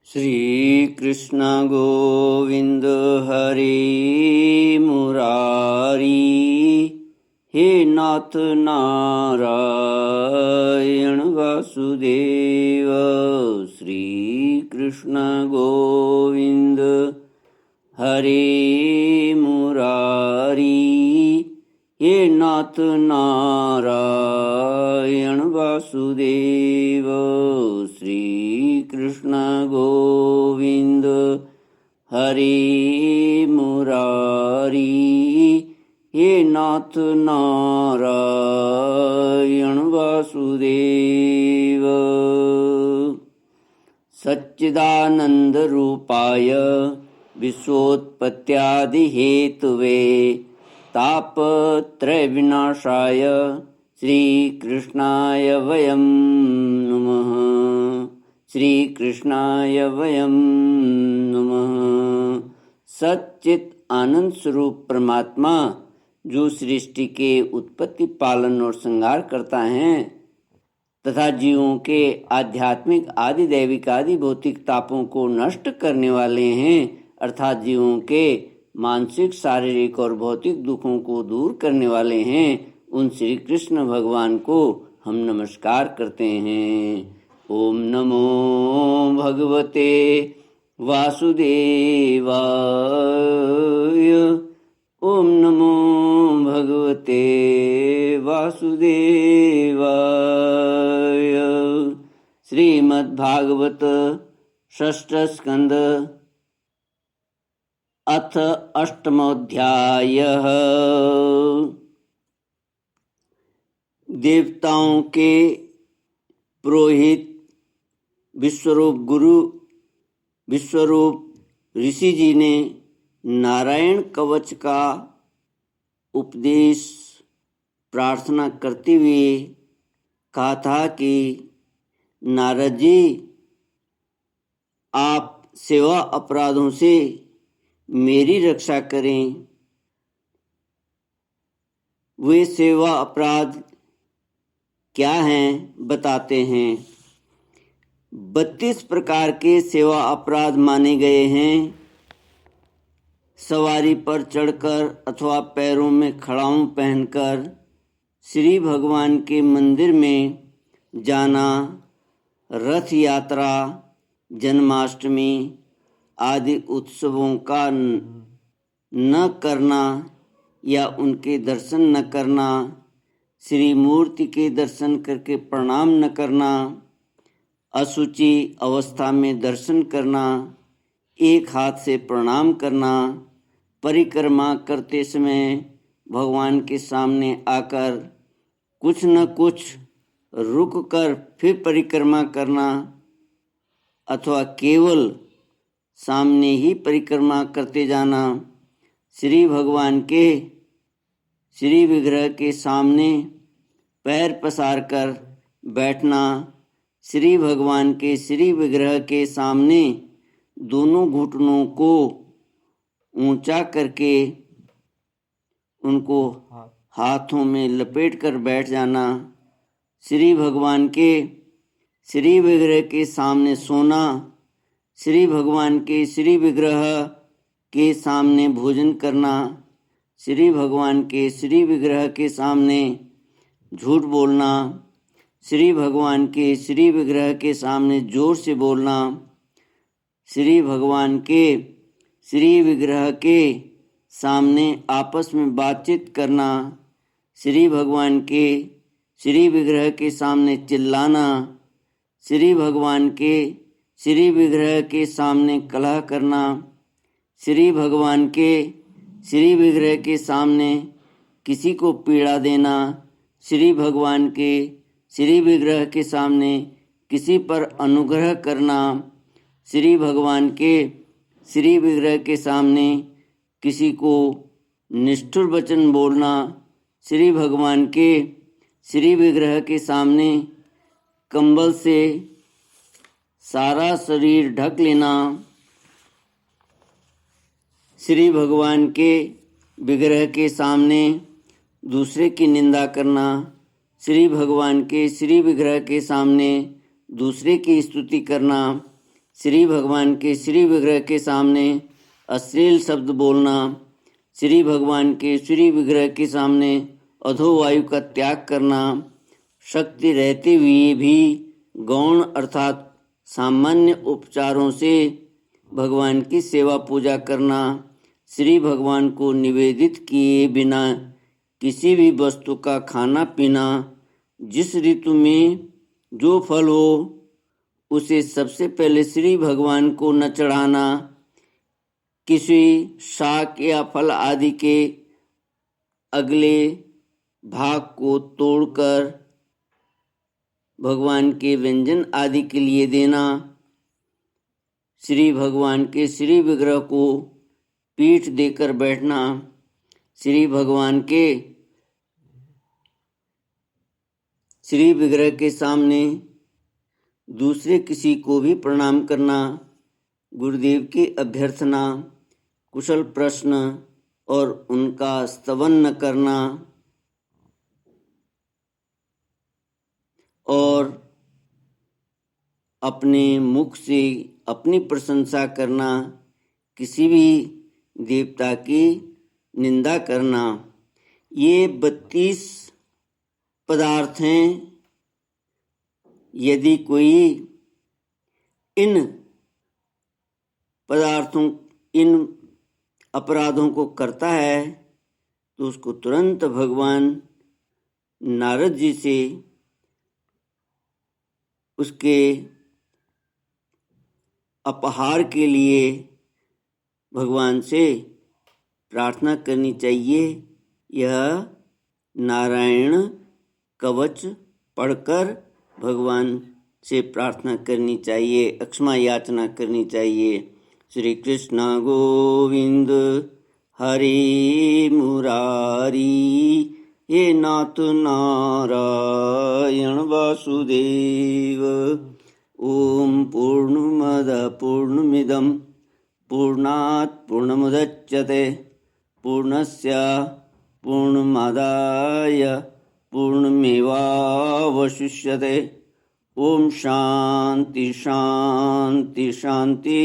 श्री कृष्ण गोविंद हरे मुरारी, हे नाथ नारायण वासुदेव। श्री कृष्ण गोविंद हरे मुरारी, हे नाथ नारायण वासुदेव। श्री कृष्ण गोविंद हरे मुरारी, हे नाथ नारायण वासुदेव। सच्चिदानंद रूपाय विश्वोत्पत्त्यादि हेतुवे, तापत्रय विनाशाय श्री कृष्णाय वयं नमः। श्री कृष्णाय वयं नमः। सच्चित आनंद स्वरूप परमात्मा जो सृष्टि के उत्पत्ति, पालन और संहार करता है तथा जीवों के आध्यात्मिक आदि दैविक आदि भौतिक तापों को नष्ट करने वाले हैं, अर्थात जीवों के मानसिक, शारीरिक और भौतिक दुखों को दूर करने वाले हैं, उन श्री कृष्ण भगवान को हम नमस्कार करते हैं। ओम नमो भगवते वासुदेवाय। ओम नमो भगवते वासुदेवाय। श्रीमद्भागवत षष्ठ स्कंद अथ अष्टमोऽध्यायः। देवताओं के पुरोहित विश्वरूप गुरु विश्वरूप ऋषि जी ने नारायण कवच का उपदेश प्रार्थना करते हुए कहा था कि नारद जी, आप सेवा अपराधों से मेरी रक्षा करें। वे सेवा अपराध क्या हैं बताते हैं। 32 प्रकार के सेवा अपराध माने गए हैं। सवारी पर चढ़कर अथवा पैरों में खड़ाऊं पहनकर श्री भगवान के मंदिर में जाना, रथ यात्रा, जन्माष्टमी आदि उत्सवों का न करना या उनके दर्शन न करना, श्री मूर्ति के दर्शन करके प्रणाम न करना, अशुचि अवस्था में दर्शन करना, एक हाथ से प्रणाम करना, परिक्रमा करते समय भगवान के सामने आकर कुछ न कुछ रुक कर फिर परिक्रमा करना, अथवा केवल सामने ही परिक्रमा करते जाना, श्री भगवान के श्री विग्रह के सामने पैर पसार कर बैठना, श्री भगवान के श्री विग्रह के सामने दोनों घुटनों को ऊंचा करके उनको हाथों में लपेट कर बैठ जाना, श्री भगवान के श्री विग्रह के सामने सोना, श्री भगवान के श्री विग्रह के सामने भोजन करना, श्री भगवान के श्री विग्रह के सामने झूठ बोलना, श्री भगवान के श्री विग्रह के सामने जोर से बोलना, श्री भगवान के श्री विग्रह के सामने आपस में बातचीत करना, श्री भगवान के श्री विग्रह के सामने चिल्लाना, श्री भगवान के श्री विग्रह के सामने कलह करना, श्री भगवान के श्री विग्रह के सामने किसी को पीड़ा देना, श्री भगवान के श्री विग्रह के सामने किसी पर अनुग्रह करना, श्री भगवान के श्री विग्रह के सामने किसी को निष्ठुर वचन बोलना, श्री भगवान के श्री विग्रह के सामने कंबल से सारा शरीर ढक लेना, श्री भगवान के विग्रह के सामने दूसरे की निंदा करना, श्री भगवान के श्री विग्रह के सामने दूसरे की स्तुति करना, श्री भगवान के श्री विग्रह के सामने अश्लील शब्द बोलना, श्री भगवान के श्री विग्रह के सामने अधोवायु का त्याग करना, शक्ति रहते हुए भी गौण अर्थात सामान्य उपचारों से भगवान की सेवा पूजा करना, श्री भगवान को निवेदित किए बिना किसी भी वस्तु का खाना पीना, जिस ऋतु में जो फल हो उसे सबसे पहले श्री भगवान को न चढ़ाना, किसी शाक या फल आदि के अगले भाग को तोड़कर भगवान के व्यंजन आदि के लिए देना, श्री भगवान के श्री विग्रह को पीठ देकर बैठना, श्री भगवान के श्री विग्रह के सामने दूसरे किसी को भी प्रणाम करना, गुरुदेव की अभ्यर्थना, कुशल प्रश्न और उनका स्तवन न करना और अपने मुख से अपनी प्रशंसा करना, किसी भी देवता की निंदा करना। ये 32 पदार्थ हैं। यदि कोई इन पदार्थों इन अपराधों को करता है तो उसको तुरंत भगवान नारद जी से उसके अपहार के लिए भगवान से प्रार्थना करनी चाहिए। यह नारायण कवच पढ़कर भगवान से प्रार्थना करनी चाहिए, क्षमा याचना करनी चाहिए। श्री कृष्ण गोविंद हरे मुरारी, हे नाथ नारायण वासुदेव। ओम पूर्णमद पूर्णमिदं पूर्णात् पूर्णमुदच्यते पूर्णस्य पूर्णमादाय पूर्णमेवावशिष्यते। ओम शांति शांति शांति।